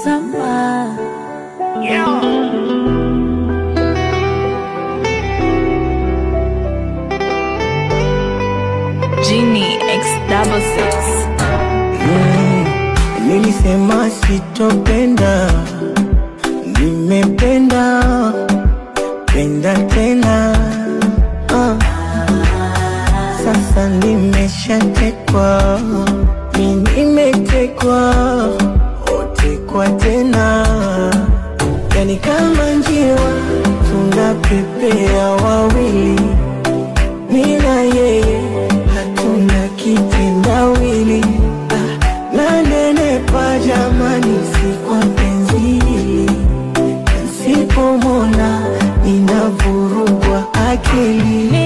Samba. Yeah. Genie X66. Nilisema sitopenda, nimependa, penda tena. Sasa nimeshatekwa, nimetekwa, otekwa tena. Yani kama njiwa tunapepea wawili, mimi na yeye hatuna kitendawili. Nanenepa jamani, si kwa penzi hili, nsipomona ninavurugwa akili.